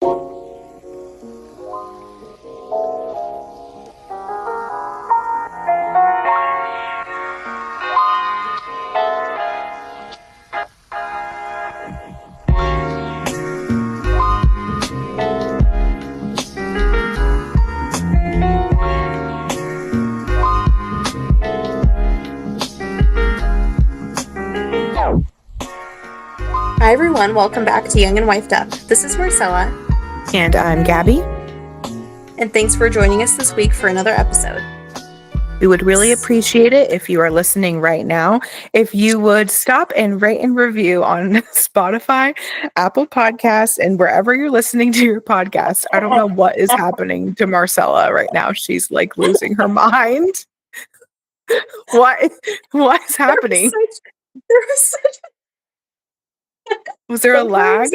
Hi everyone, welcome back to Young and Wifed Up. This is Marcella. And I'm Gabby. And thanks for joining us this week for another episode. We would really appreciate it if you are listening right now, if you would stop and rate and review on Spotify, Apple Podcasts, and wherever you're listening to your podcast. I don't know what is happening to Marcella right now. She's like losing her mind. What is happening? Was there a lag?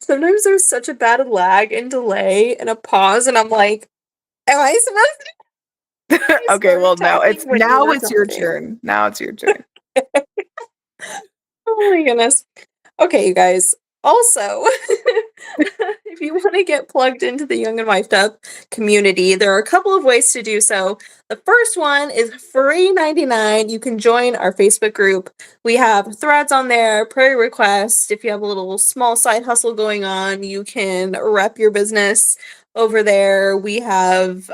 Sometimes there's such a bad lag and delay and a pause, and I'm like, am I supposed to? Okay, well, no, it's your turn. Now it's your turn. Oh my goodness. Okay, you guys. Also, if you want to get plugged into the Young and Wifed Up community, there are a couple of ways to do so. The first one is free 99. You can join our Facebook group. We have threads on there, prayer requests. If you have a little small side hustle going on, you can rep your business over there. We have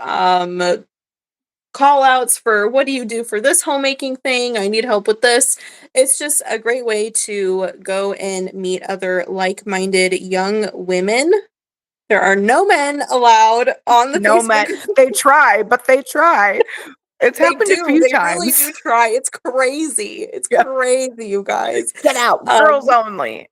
call outs for what do you do for this homemaking thing? I need help with this. It's just a great way to go and meet other like-minded young women. There are no men allowed on the No Facebook men. group. They try, but they try. It's happened a few times. They really do try. It's crazy. It's crazy, you guys. Get out. Girls only.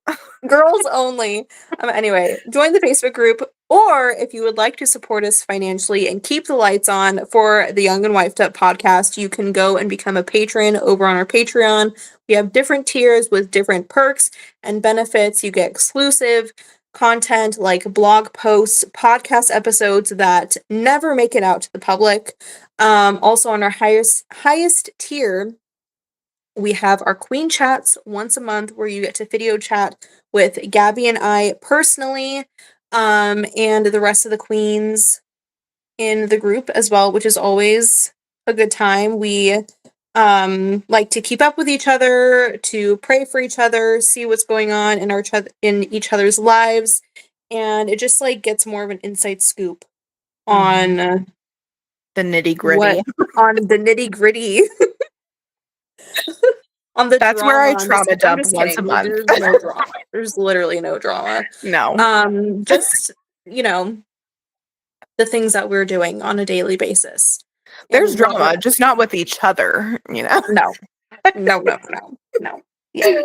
Girls only. Anyway, join the Facebook group, or if you would like to support us financially and keep the lights on for the Young and Wifed Up podcast, you can go and become a patron over on our Patreon. We have different tiers with different perks and benefits. You get exclusive content like blog posts, podcast episodes that never make it out to the public. Also on our highest tier, we have our Queen Chats once a month where you get to video chat with Gabby and I personally, and the rest of the queens in the group as well, which is always a good time. We like to keep up with each other, to pray for each other, see what's going on in each other's lives, and it just like gets more of an inside scoop on the nitty-gritty. On the nitty-gritty. That's where I trauma dump once a month. There's no drama. There's literally no drama. No. Just, the things that we're doing on a daily basis. There's drama, just not with each other, No. No. Yeah.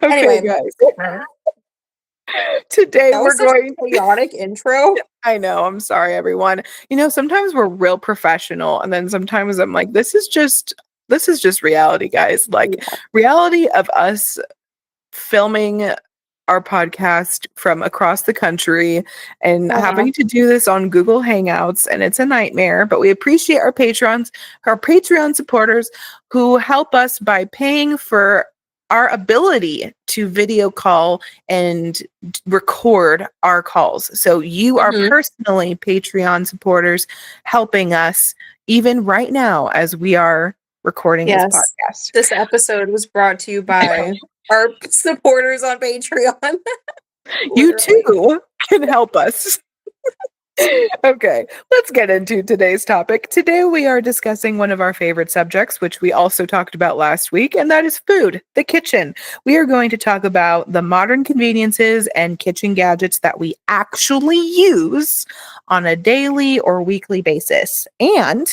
Okay, anyway, guys. Today we're going chaotic intro. I know. I'm sorry, everyone. Sometimes we're real professional, and then sometimes I'm like, this is just reality, guys. Like reality of us filming our podcast from across the country and having to do this on Google Hangouts, and it's a nightmare, but we appreciate our Patreon supporters who help us by paying for our ability to video call and record our calls. So you are personally Patreon supporters helping us even right now as we are recording this podcast. This episode was brought to you by our supporters on Patreon. You too can help us. Okay, let's get into today's topic. Today we are discussing one of our favorite subjects, which we also talked about last week, and that is food, the kitchen. We are going to talk about the modern conveniences and kitchen gadgets that we actually use on a daily or weekly basis. And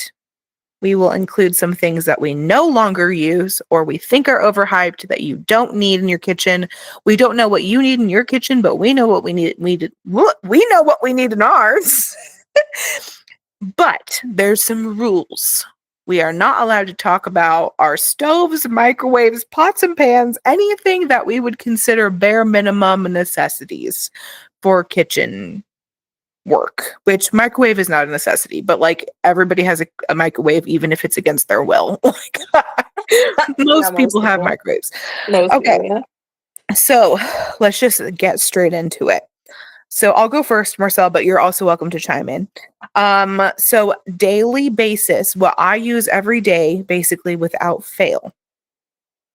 we will include some things that we no longer use or we think are overhyped that you don't need in your kitchen. We don't know what you need in your kitchen, but we know what we need. We know what we need in ours. But there's some rules. We are not allowed to talk about our stoves, microwaves, pots and pans, anything that we would consider bare minimum necessities for kitchen work, which microwave is not a necessity, but like everybody has a microwave, even if it's against their will. Most people have microwaves. Okay. So let's just get straight into it. So I'll go first, Marcel, but you're also welcome to chime in. So daily basis, what I use every day, basically without fail,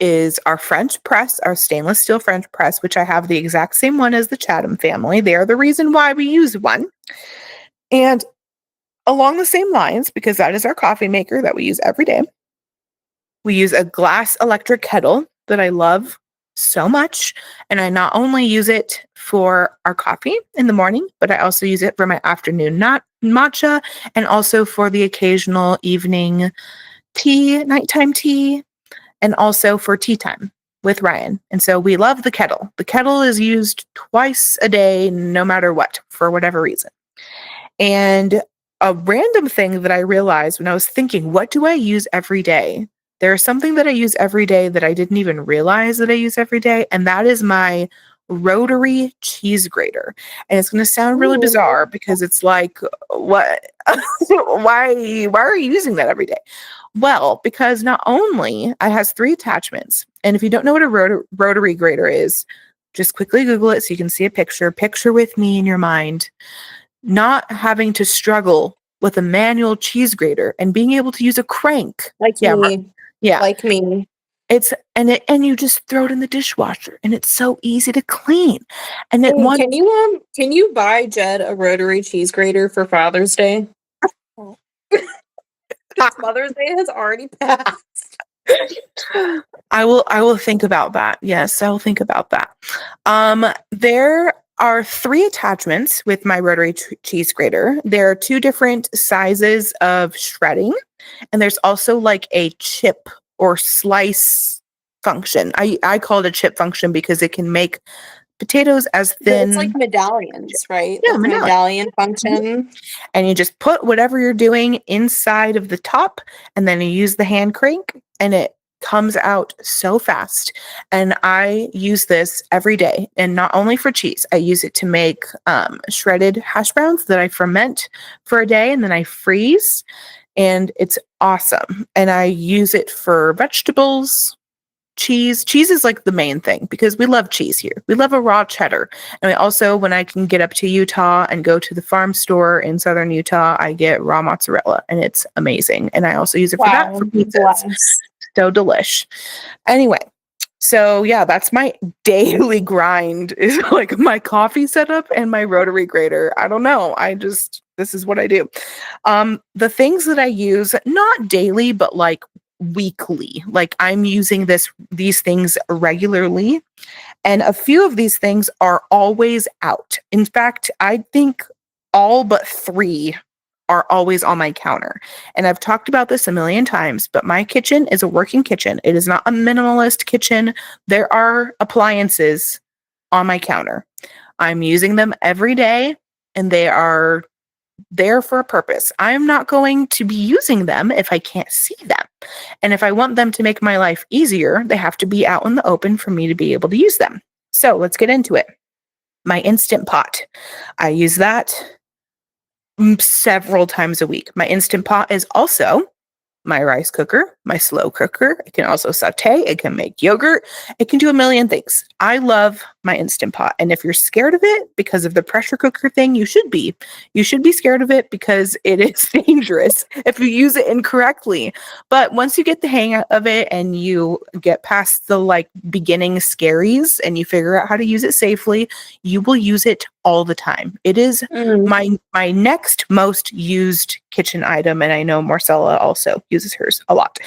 is our French press, our stainless steel French press, which I have the exact same one as the Chatham family. They are the reason why we use one. And along the same lines, because that is our coffee maker that we use every day, we use a glass electric kettle that I love so much. And I not only use it for our coffee in the morning, but I also use it for my afternoon matcha and also for the occasional evening tea, nighttime tea, and also for tea time with Ryan. And so we love the kettle. The kettle is used twice a day, no matter what, for whatever reason. And a random thing that I realized when I was thinking, what do I use every day? There's something that I use every day that I didn't even realize that I use every day, and that is my rotary cheese grater. And it's going to sound really Ooh. bizarre because it's like, what? why are you using that every day? Well, because not only it has 3 attachments, and if you don't know what a rotary grater is, just quickly Google it so you can see a picture. Picture with me in your mind, not having to struggle with a manual cheese grater and being able to use a crank. Like me. Yeah. Like me. And you just throw it in the dishwasher and it's so easy to clean. And Hey, can you buy Jed a rotary cheese grater for Father's Day? Mother's Day has already passed. I will think about that. Yes, I'll think about that. There are 3 attachments with my rotary cheese grater. There are 2 different sizes of shredding, and there's also like a chip or slice function. I call it a chip function because it can make potatoes as thin. It's like medallions, right? Yeah, like the medallion function. And you just put whatever you're doing inside of the top, and then you use the hand crank, and it comes out so fast. And I use this every day, and not only for cheese. I use it to make shredded hash browns that I ferment for a day and then I freeze, and it's awesome. And I use it for vegetables. Cheese is like the main thing because we love cheese here. We love a raw cheddar. And I also, when I can get up to Utah and go to the farm store in southern Utah, I get raw mozzarella and it's amazing. And I also use it for that for pizzas. So delish. Anyway, so yeah, that's my daily grind is like my coffee setup and my rotary grater. I don't know. This is what I do. The things that I use, not daily, but like weekly. Like I'm using these things regularly, and a few of these things are always out. In fact, I think all but 3 are always on my counter. And I've talked about this a million times, but my kitchen is a working kitchen. It is not a minimalist kitchen. There are appliances on my counter. I'm using them every day, and they are there for a purpose. I'm not going to be using them if I can't see them. And if I want them to make my life easier, they have to be out in the open for me to be able to use them. So let's get into it. My Instant Pot. I use that several times a week. My Instant Pot is also my rice cooker, my slow cooker. It can also saute. It can make yogurt. It can do a million things. I love my Instant Pot. And if you're scared of it because of the pressure cooker thing, you should be. You should be scared of it because it is dangerous if you use it incorrectly. But once you get the hang of it and you get past the like beginning scaries and you figure out how to use it safely, you will use it all the time. It is my next most used kitchen item, and I know Marcella also uses hers a lot.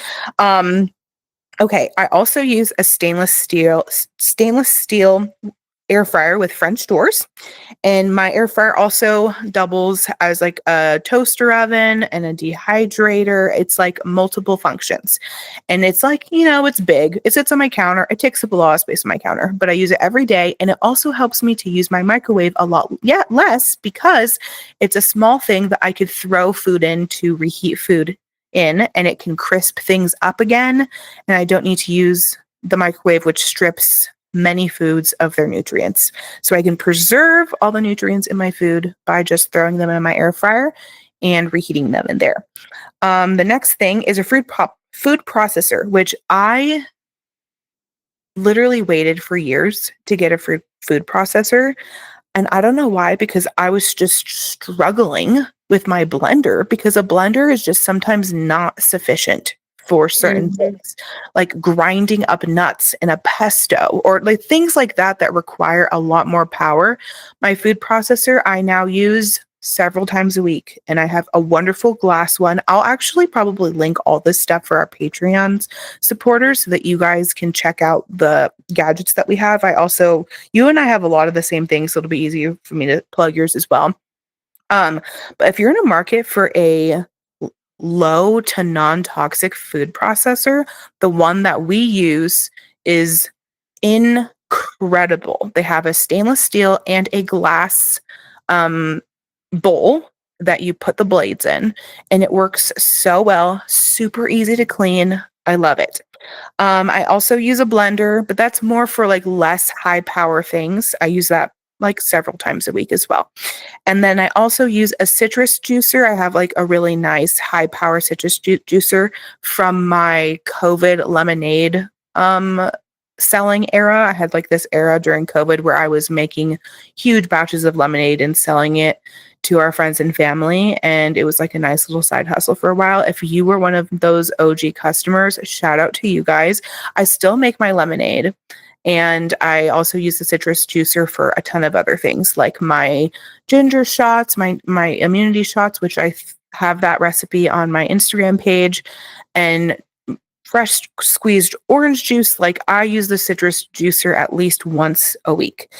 Okay, I also use a stainless steel air fryer with French doors, and my air fryer also doubles as like a toaster oven and a dehydrator. It's like multiple functions, and it's like, it's big. It sits on my counter. It takes up a lot of space on my counter, but I use it every day, and it also helps me to use my microwave a lot less because it's a small thing that I could throw food in to reheat food in, and it can crisp things up again, and I don't need to use the microwave, which strips many foods of their nutrients. So I can preserve all the nutrients in my food by just throwing them in my air fryer and reheating them in there. The next thing is a food processor, which I literally waited for years to get a food processor. And I don't know why, because I was just struggling with my blender, because a blender is just sometimes not sufficient for certain things, like grinding up nuts in a pesto or like things like that that require a lot more power. My food processor I now use several times a week, and I have a wonderful glass one. I'll actually probably link all this stuff for our Patreons supporters so that you guys can check out the gadgets that we have. You and I have a lot of the same things, so it'll be easier for me to plug yours as well. But if you're in a market for a low to non-toxic food processor, the one that we use is incredible. They have a stainless steel and a glass bowl that you put the blades in, and it works so well, super easy to clean. I love it. I also use a blender, but that's more for like less high power things. I use that like several times a week as well. And then I also use a citrus juicer. I have like a really nice high power citrus juicer from my COVID lemonade selling era. I had like this era during COVID where I was making huge batches of lemonade and selling it to our friends and family. And it was like a nice little side hustle for a while. If you were one of those OG customers, shout out to you guys. I still make my lemonade. And I also use the citrus juicer for a ton of other things, like my ginger shots, my immunity shots, which I have that recipe on my Instagram page, and fresh squeezed orange juice. Like I use the citrus juicer at least once a week.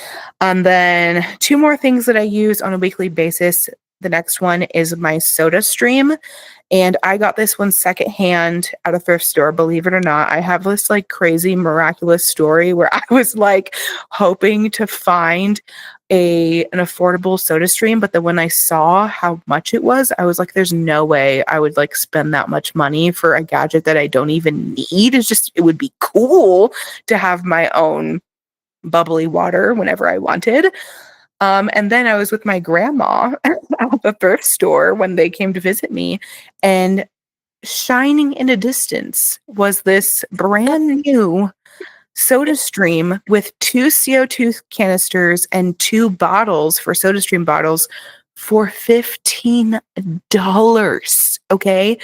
And then 2 more things that I use on a weekly basis. The next one is my SodaStream. And I got this one secondhand at a thrift store, believe it or not. I have this like crazy miraculous story where I was like hoping to find an affordable SodaStream, but then when I saw how much it was, I was like, there's no way I would like spend that much money for a gadget that I don't even need. It would be cool to have my own bubbly water whenever I wanted. And then I was with my grandma at the thrift store when they came to visit me, and shining in a distance was this brand new SodaStream with 2 CO2 canisters and 2 bottles for SodaStream bottles for $15. Okay.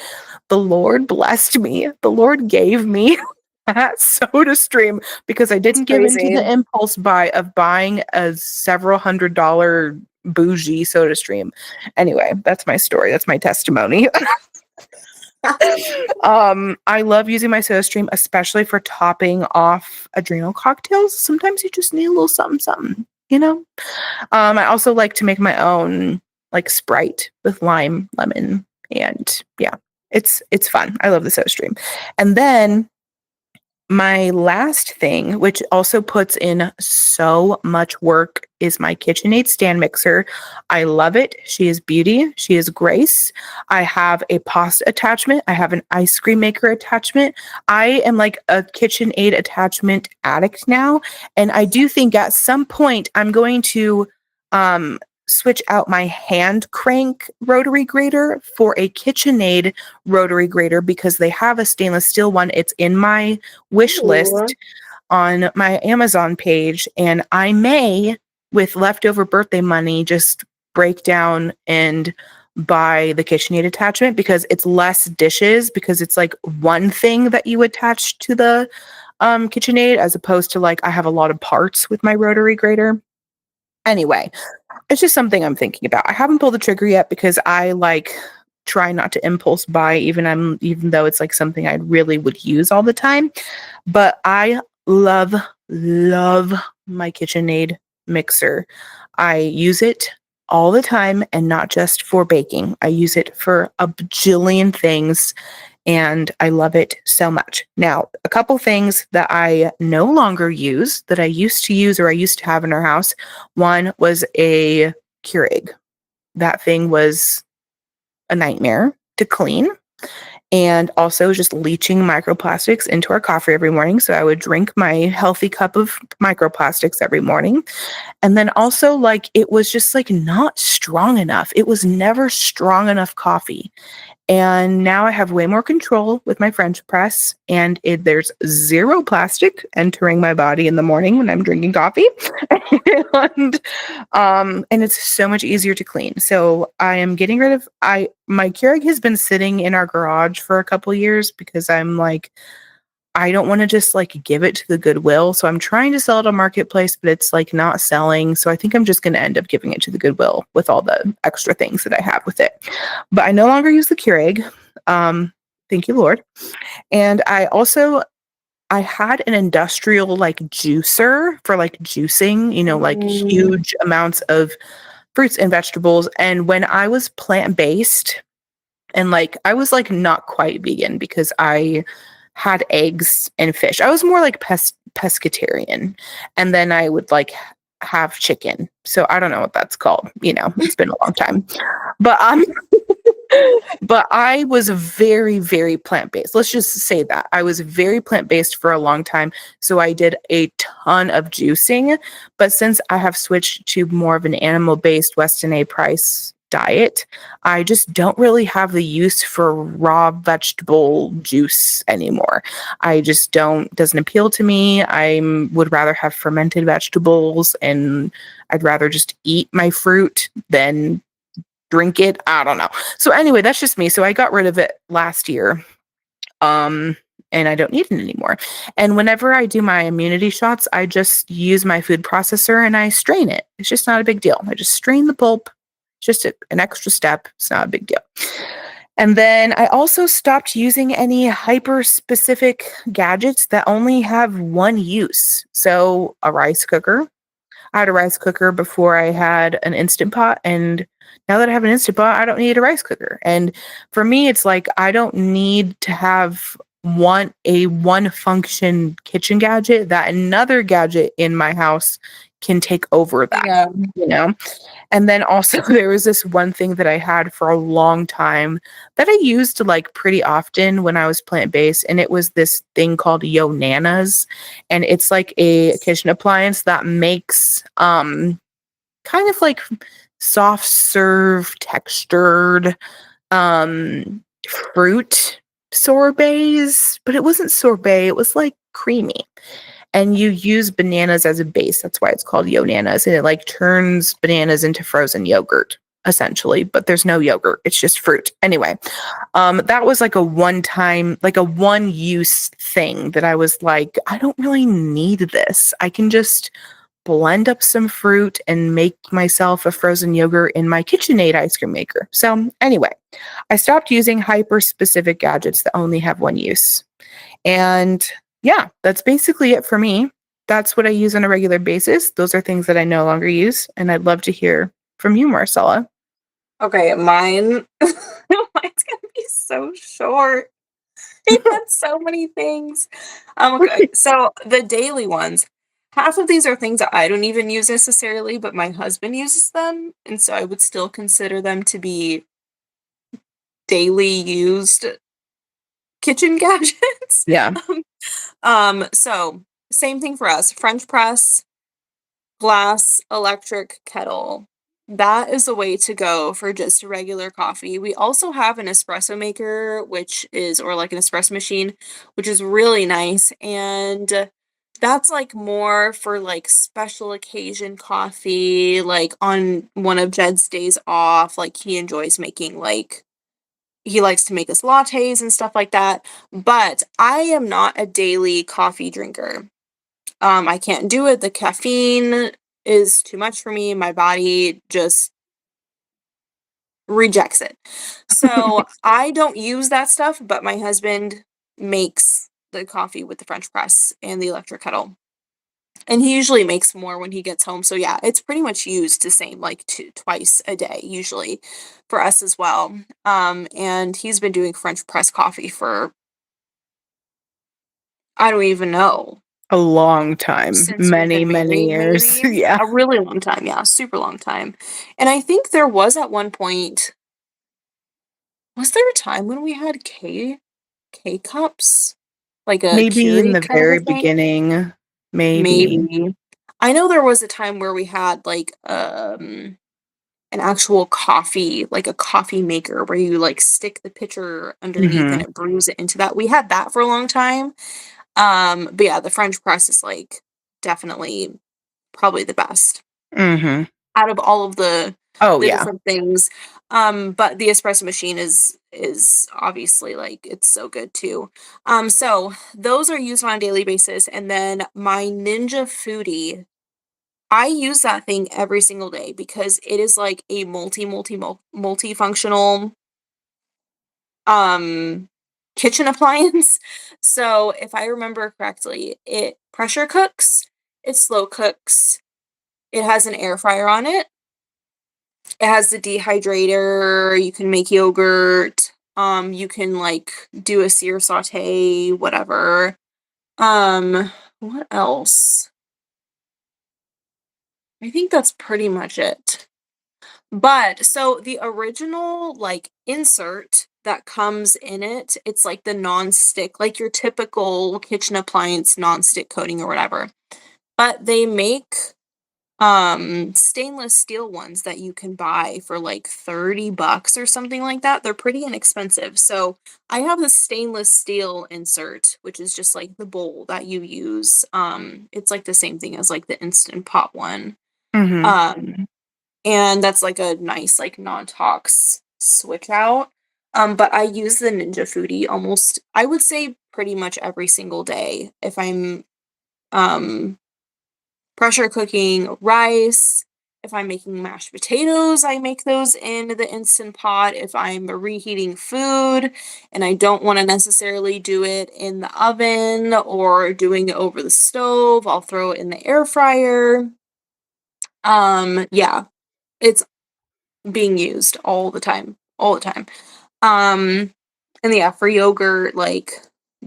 The Lord blessed me. The Lord gave me that SodaStream because I didn't give into the impulse buy of buying a several $100 bougie SodaStream. Anyway, that's my story. That's my testimony. I love using my SodaStream, especially for topping off adrenal cocktails. Sometimes you just need a little something, you know? I also like to make my own like Sprite with lime, lemon, and yeah, it's fun. I love the SodaStream. And then my last thing, which also puts in so much work, is my KitchenAid stand mixer. I love it. She is beauty. She is grace. I have a pasta attachment. I have an ice cream maker attachment. I am like a KitchenAid attachment addict now. And I do think at some point I'm going to switch out my hand crank rotary grater for a KitchenAid rotary grater because they have a stainless steel one. It's in my wish list on my Amazon page, and I may, with leftover birthday money, just break down and buy the KitchenAid attachment because it's less dishes, because it's like one thing that you attach to the KitchenAid as opposed to like I have a lot of parts with my rotary grater. Anyway, it's just something I'm thinking about. I haven't pulled the trigger yet because I like try not to impulse buy, even though it's like something I really would use all the time. But I love my KitchenAid mixer. I use it all the time, and not just for baking. I use it for a bajillion things, and I love it so much. Now, a couple things that I no longer use that I used to use or I used to have in our house. One was a Keurig. That thing was a nightmare to clean, and also just leaching microplastics into our coffee every morning. So I would drink my healthy cup of microplastics every morning. And then also like it was just like not strong enough. It was never strong enough coffee. And now I have way more control with my French press, and there's zero plastic entering my body in the morning when I'm drinking coffee, and it's so much easier to clean. So I am getting rid of my Keurig has been sitting in our garage for a couple years because I'm like, I don't want to just like give it to the Goodwill. So I'm trying to sell it on Marketplace, but it's like not selling. So I think I'm just going to end up giving it to the Goodwill with all the extra things that I have with it. But I no longer use the Keurig. Thank you, Lord. And I had an industrial like juicer for like juicing, like huge amounts of fruits and vegetables. And when I was plant-based and like I was like not quite vegan because I had eggs and fish. I was more like pescatarian. And then I would like have chicken. So I don't know what that's called. It's been a long time. But but I was very, very plant-based. Let's just say that. I was very plant-based for a long time. So I did a ton of juicing. But since I have switched to more of an animal-based Weston A. Price diet, I just don't really have the use for raw vegetable juice anymore. I just doesn't appeal to me. I would rather have fermented vegetables, and I'd rather just eat my fruit than drink it. I don't know. So anyway, that's just me. So I got rid of it last year. And I don't need it anymore. And whenever I do my immunity shots, I just use my food processor and I strain it. It's just not a big deal. I just strain the pulp. Just an extra step. It's not a big deal. And then I also stopped using any hyper specific gadgets that only have one use. So a rice cooker. I had a rice cooker before I had an Instant Pot, and now that I have an Instant Pot, I don't need a rice cooker. And for me, it's like I don't need to have one function kitchen gadget that another gadget in my house can take over that. Yeah. And then also there was this one thing that I had for a long time that I used like pretty often when I was plant-based, and it was this thing called Yo Nanas, and it's like a kitchen appliance that makes kind of like soft serve textured fruit sorbets, but it wasn't sorbet, it was like creamy. And you use bananas as a base. That's why it's called Yo Nanas. And it like turns bananas into frozen yogurt, essentially. But there's no yogurt. It's just fruit. Anyway, that was like a one-time, like a one-use thing that I was like, I don't really need this. I can just blend up some fruit and make myself a frozen yogurt in my KitchenAid ice cream maker. So anyway, I stopped using hyper-specific gadgets that only have one use. And yeah, that's basically it for me. That's what I use on a regular basis. Those are things that I no longer use. And I'd love to hear from you, Marcella. Okay, mine's gonna be so short. I had so many things. Okay, so the daily ones. Half of these are things that I don't even use necessarily, but my husband uses them, and so I would still consider them to be daily used kitchen gadgets. Yeah. So same thing for us. French press, glass, electric kettle. That is the way to go for just regular coffee. We also have an espresso maker, or like an espresso machine, which is really nice. And that's like more for like special occasion coffee, like on one of Jed's days off. Like he likes to make us lattes and stuff like that. But I am not a daily coffee drinker. I can't do it. The caffeine is too much for me. My body just rejects it. So I don't use that stuff, but my husband makes the coffee with the French press and the electric kettle. And he usually makes more when he gets home. So yeah, it's pretty much used the same, like twice a day, usually for us as well. And he's been doing French press coffee for, I don't even know, A long time. since we've Many, been many married, years. maybe Yeah. a really long time. Yeah, super long time. And I think there was at one point, was there a time when we had K cups, like a Maybe in Keurig the kind of a very thing? beginning. Maybe. Maybe. I know there was a time where we had like an actual coffee, like a coffee maker where you like stick the pitcher underneath and Mhm. it brews it into that. We had that for a long time. But yeah, the French press is like definitely probably the best Mhm. out of all of Oh, the yeah. different things. But the espresso machine is obviously like it's so good too. So those are used on a daily basis, and then my Ninja Foodie, I use that thing every single day because it is like a multifunctional um kitchen appliance. So if I remember correctly, it pressure cooks, it slow cooks, it has an air fryer on it. It has the dehydrator, you can make yogurt, you can like do a sear saute, whatever. What else? I think that's pretty much it. But so the original like insert that comes in it, it's like the non-stick, like your typical kitchen appliance non-stick coating or whatever. But they make stainless steel ones that you can buy for like $30 or something like that. They're pretty inexpensive. So I have the stainless steel insert, which is just like the bowl that you use. It's like the same thing as like the Instant Pot one. Mhm. Um, and that's like a nice like non-tox switch out. But I use the Ninja Foodie almost, I would say pretty much every single day if I'm um pressure cooking rice. If I'm making mashed potatoes, I make those in the Instant Pot. If I'm reheating food and I don't want to necessarily do it in the oven or doing it over the stove, I'll throw it in the air fryer. Yeah, it's being used all the time, all the time. Um, and yeah, for yogurt, like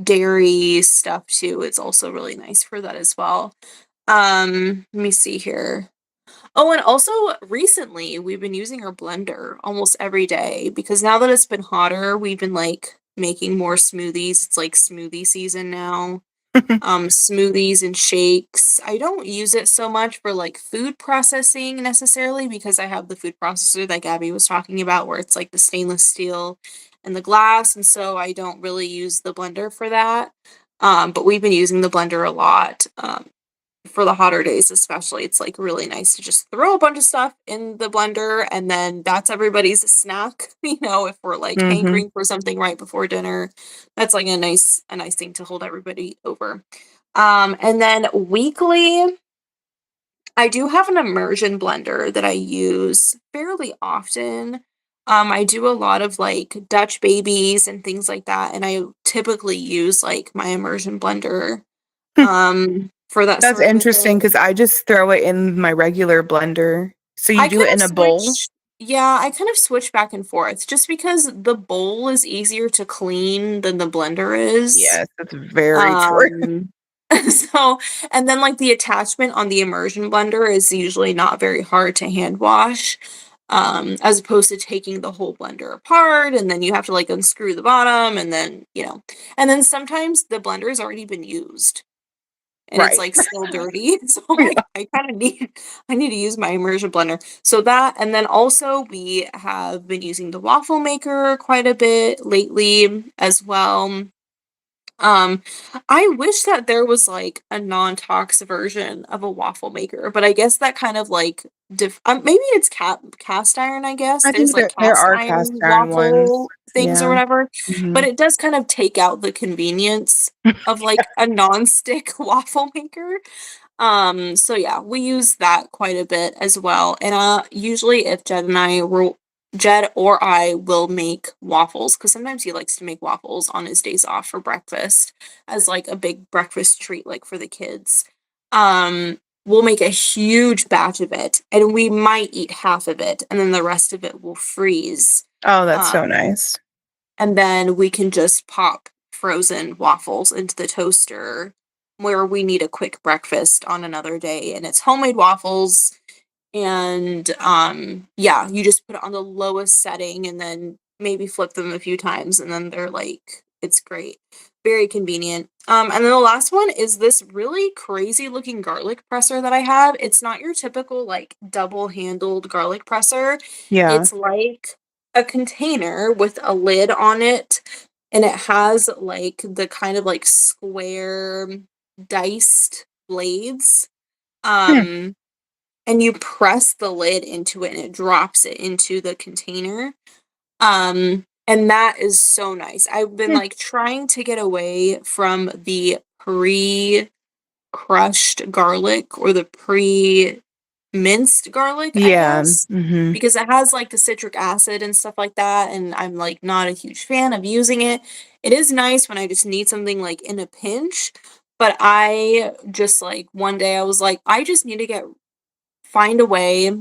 dairy stuff too, it's also really nice for that as well. Let me see here. Oh, and also recently we've been using our blender almost every day because now that it's been hotter, we've been like making more smoothies. It's like smoothie season now. Smoothies and shakes. I don't use it so much for like food processing necessarily because I have the food processor that Gabby was talking about where it's like the stainless steel and the glass, and so I don't really use the blender for that. But we've been using the blender a lot. For the hotter days especially, it's like really nice to just throw a bunch of stuff in the blender and then that's everybody's snack, if we're like Mhm. hankering for something right before dinner. That's like a nice thing to hold everybody over. And then weekly, I do have an immersion blender that I use fairly often. I do a lot of like Dutch babies and things like that, and I typically use like my immersion blender for that That's sort of a interesting thing. because I just throw it in my regular blender. So you I do kind it of in a bowl? switch Yeah, I kind of switch back and forth just because the bowl is easier to clean than the blender is. Yes, that's very true. Um, so and then, like, the attachment on the immersion blender is usually not very hard to hand wash, as opposed to taking the whole blender apart, and then you have to, like, unscrew the bottom, and then sometimes the blender's already been used and it's Right. like still dirty. So I'm Yeah. like, I need to use my immersion blender. So that, and then also we have been using the waffle maker quite a bit lately as well. Um, I wish that there was like a non-tox version of a waffle maker, but I guess that kind of like maybe it's cast iron, I guess. I There's think like that there cast are cast iron iron ones. waffle things or Yeah. whatever, but Mhm. it does kind of take out the convenience of like a non-stick waffle maker. So yeah, we use that quite a bit as well. And usually if Jed or I will make waffles because sometimes he likes to make waffles on his days off for breakfast as like a big breakfast treat like for the kids. We'll make a huge batch of it and we might eat half of it and then the rest of it will freeze. Oh, that's so Um, nice. and then we can just pop frozen waffles into the toaster where we need a quick breakfast on another day and it's homemade waffles and yeah, you just put it on the lowest setting and then maybe flip them a few times and then they're like It's great. Very convenient. And then the last one is this really crazy looking garlic presser that I have. It's not your typical like double-handled garlic presser. Yeah. It's like a container with a lid on it, and it has like the kind of like square diced blades. Hmm. Um, and you press the lid into it and it drops it into the container. And that is so nice. I've been Hmm. like trying to get away from the pre-crushed garlic or the pre-minced garlic, I Yeah. guess, Hmm. because it has like the citric acid and stuff like that, and I'm like not a huge fan of using it. It is nice when I just need something like in a pinch, but I just like one day I was like, I just need to get find a way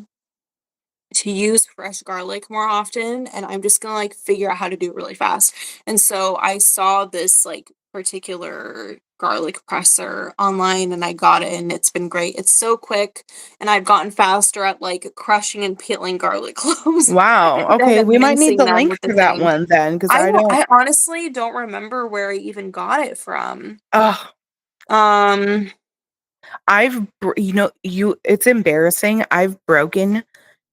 to use fresh garlic more often, and I'm just gonna like figure out how to do it really fast. And so I saw this like particular garlic presser online and I got it and it's been great. It's so quick and I've gotten faster at like crushing and peeling garlic cloves Wow. instead Okay, of we might need mincing the them link with the for that thing. one then, because I don't. I honestly don't remember where I even got it from. Oh, Um It's embarrassing. I've broken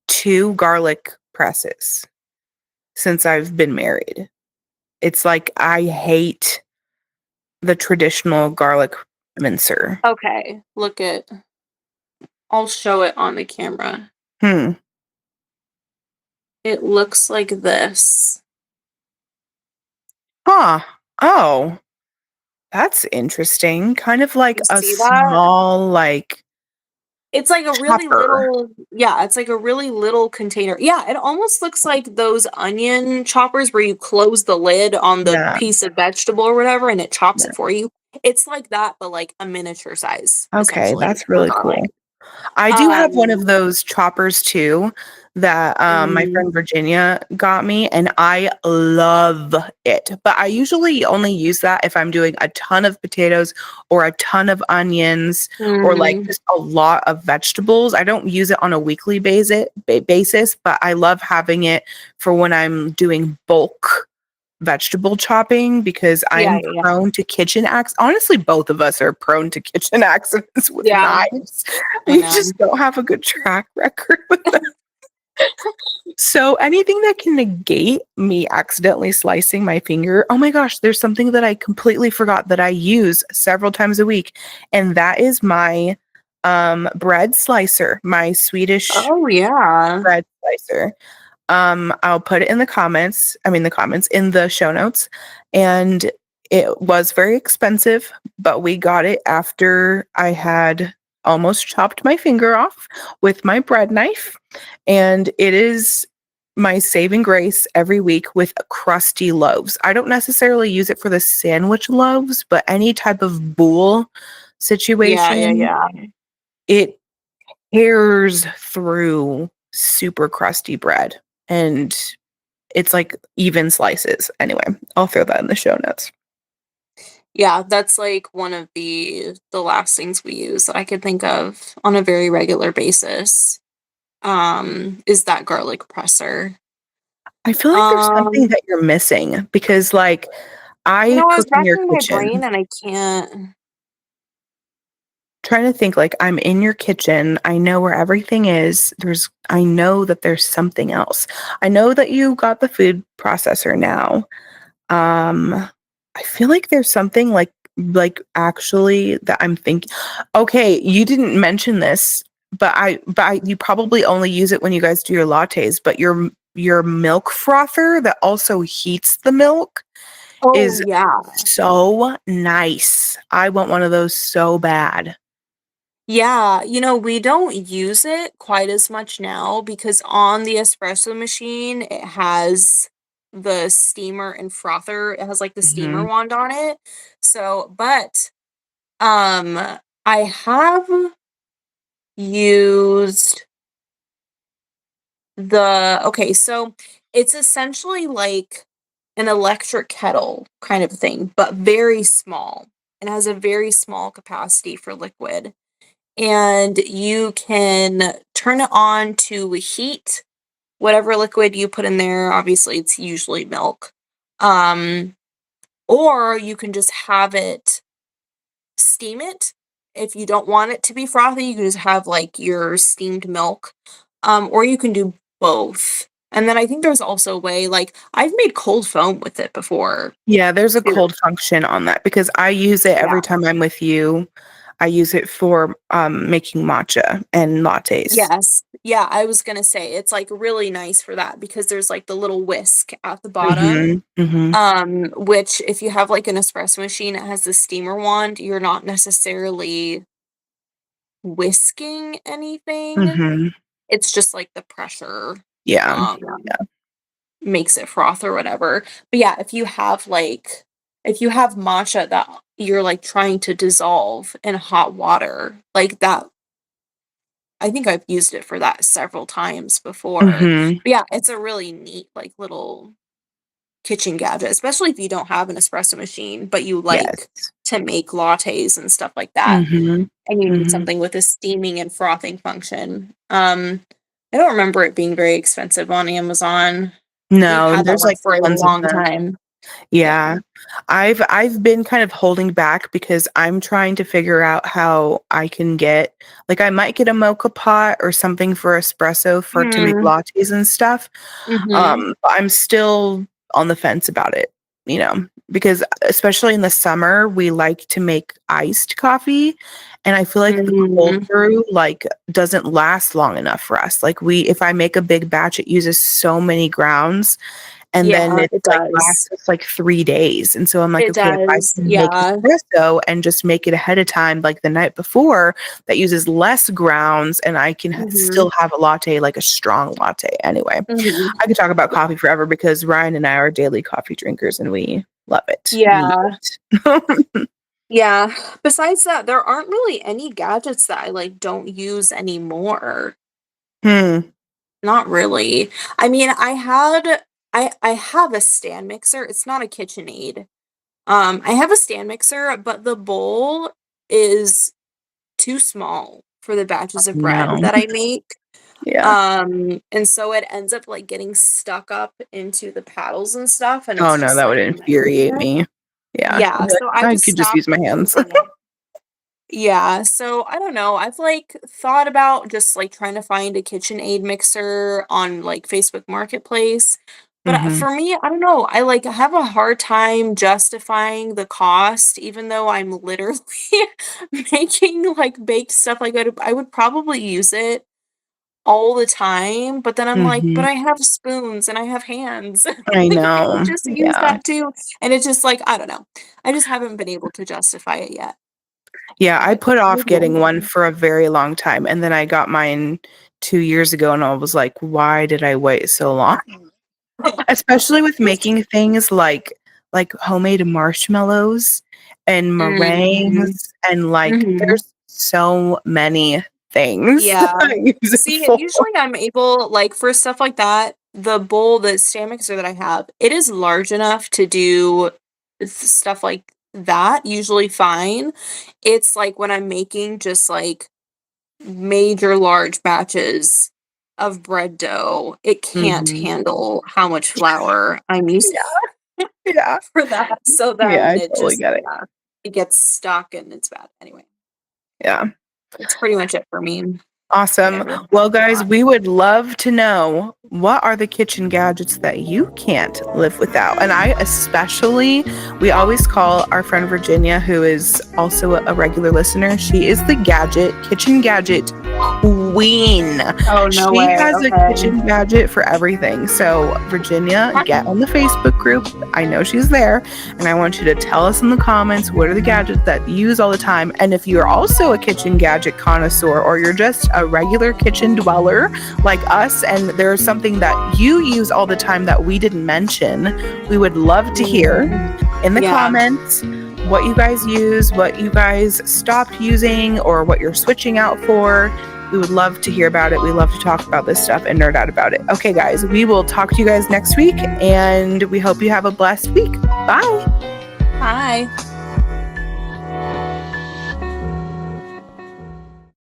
two garlic presses since I've been married. It's like I hate the traditional garlic mincer. okay, look at I'll show it on the camera. Hmm. It looks like this. Huh. Oh, that's interesting. Kind of like You a see that? small, like, It's like a really chopper. little yeah, it's like a really little container. Yeah, it almost looks like those onion choppers where you close the lid on the Yeah. piece of vegetable or whatever and it chops Yeah. it for you. It's like that, but like a miniature size, Okay, essentially, that's for really garlic. cool. I do have one Um, of those choppers too that my mm, friend Virginia got me, and I love it. But I usually only use that if I'm doing a ton of potatoes or a ton of onions or like mm, just a lot of vegetables. I don't use it on a weekly basis, but I love having it for when I'm doing bulk vegetable chopping because yeah, I'm yeah, yeah. prone to kitchen accidents. Honestly, both of us are prone to kitchen accidents with Yeah, knives. I We know. just don't have a good track record with them. So anything that can negate me accidentally slicing my finger. Oh my gosh, there's something that I completely forgot that I use several times a week, and that is my bread slicer, my Swedish Oh, yeah. bread slicer. I'll put it in the comments. I mean, the comments in the show notes. And it was very expensive, but we got it after I had almost chopped my finger off with my bread knife. And it is my saving grace every week with crusty loaves. I don't necessarily use it for the sandwich loaves, but any type of bowl Yeah, yeah, situation, yeah. it tears through super crusty bread. And it's like even slices. Anyway, I'll throw that in the show notes. Yeah, that's like one of the last things we use that I could think of on a very regular basis, is that garlic presser. I feel like there's something Um, that you're missing because, like, I I was cook in your racking my kitchen. brain and I can't. Trying to think, like, I'm in your kitchen. I know where everything is. I know that there's something else. I know that you got the food processor now. Um, I feel like there's something like actually that I'm thinking. Okay, you didn't mention this, you probably only use it when you guys do your lattes, but your milk frother that also heats the milk Oh, is yeah. so nice. I want one of those so bad. Yeah, we don't use it quite as much now because on the espresso machine, it has the steamer and frother. It has like the steamer Mhm. wand on it. So, but um I have used okay, so it's essentially like an electric kettle kind of thing, but very small. It has a very small capacity for liquid. And you can turn it on to heat whatever liquid you put in there. Obviously, it's usually milk. Um, Or you can just have it steam it. If you don't want it to be frothy, you can just have, like, your steamed milk, or you can do both. And then I think there's also a way, like, I've made cold foam with it before Yeah, there's a too. cold function on that because I use it Yeah. every time I'm with you. I use it for making matcha and lattes. Yes. Yeah, I was gonna say, it's, like, really nice for that because there's, like, the little whisk at the bottom, Mhm. Mhm. which if you have, like, an espresso machine that has the steamer wand, you're not necessarily whisking anything. Mhm. It's just, like, the pressure, Yeah. um, makes it froth or whatever. But, yeah, if you have matcha that you're, like, trying to dissolve in hot water, like, that I think I've used it for that several times before. Mhm. But, yeah, it's a really neat, like, little kitchen gadget, especially if you don't have an espresso machine, but you Yes. like to make lattes and stuff like that, Mhm. and you need Mhm. something with a steaming and frothing function. I don't remember it being very expensive on Amazon. We've No, had that there's, one like, for a tons of long them. time. Yeah. Yeah. I've been kind of holding back because I'm trying to figure out how I can get like, I might get a mocha pot or something for espresso for to make Mm, lattes and stuff, mhm. but I'm still on the fence about it, because especially in the summer, we like to make iced coffee, and I feel like the cold Mhm. brew, like, doesn't last long enough for us. Like, we if I make a big batch, it uses so many grounds, and then Yeah, it's, it like, lasts does. us, like, 3 days, and so I'm like, It "Okay, if I does, can make yeah. espresso and just make it ahead of time, like, the night before, that uses less grounds, and I can Mhm. still have a latte, like a strong latte." Anyway, Mhm. I could talk about coffee forever because Ryan and I are daily coffee drinkers, and we love it. We Yeah. need it. Yeah. Besides that, there aren't really any gadgets that I, like, don't use anymore. Hmm. Not really. I mean, I have a stand mixer. It's not a KitchenAid. I have a stand mixer, but the bowl is too small for the batches of bread No. that I make. Yeah. And so it ends up, like, getting stuck up into the paddles and stuff, and Oh, it's no, just, that would like, a infuriate nightmare. me. Yeah. I'd Yeah, be like, so I "I just could just use stopped my hands." using it. Yeah, so I don't know. I've, like, thought about just, like, trying to find a KitchenAid mixer on, like, Facebook Marketplace, but, Mhm. for me, I don't know, I, like, have a hard time justifying the cost even though I'm literally making, like, baked stuff, like, I would probably use it all the time, but then I'm like, "But Mhm. I have spoons and I have hands." I Like, I could know. just use Yeah. that too, and it's just like, I don't know. I just haven't been able to justify it yet, Yeah, I but put off maybe one getting one day. for a very long time, and then I got mine 2 years ago, and I was like, "Why did I wait so long?" Especially with making things like homemade marshmallows and Mm. meringues and, like, Mhm. there's so many things that Yeah. I use it See, for. usually I'm able like, for stuff like that, the stand mixer that I have, it is large enough to do stuff like that, usually fine. It's, like, when I'm making just, like, major large batches of bread dough, it can't Mhm. handle how much flour I'm using Yeah, yeah. for that, so Yeah, then I it totally just get it. yeah, it gets stuck and it's bad. Anyway, Yeah. that's pretty much it for me. I Awesome. know we Well, talked a guys, lot. we would love to know what are the kitchen gadgets that you can't live without. And we always call our friend Virginia, who is also a regular listener, she is the kitchen gadget queen. Oh, no She way, has a okay. kitchen gadget for everything. So, Virginia, get on the Facebook group. I know she's there. And I want you to tell us in the comments what are the gadgets that you use all the time. And if you're also a kitchen gadget connoisseur or you're just a regular kitchen dweller like us and there's something that you use all the time that we didn't mention, we would love to hear Mm, in the yeah. comments what you guys use, what you guys stopped using, or what you're switching out for. We would love to hear about it. We love to talk about this stuff and nerd out about it. Okay, guys, we will talk to you guys next week, and we hope you have a blessed week. Bye. Hi.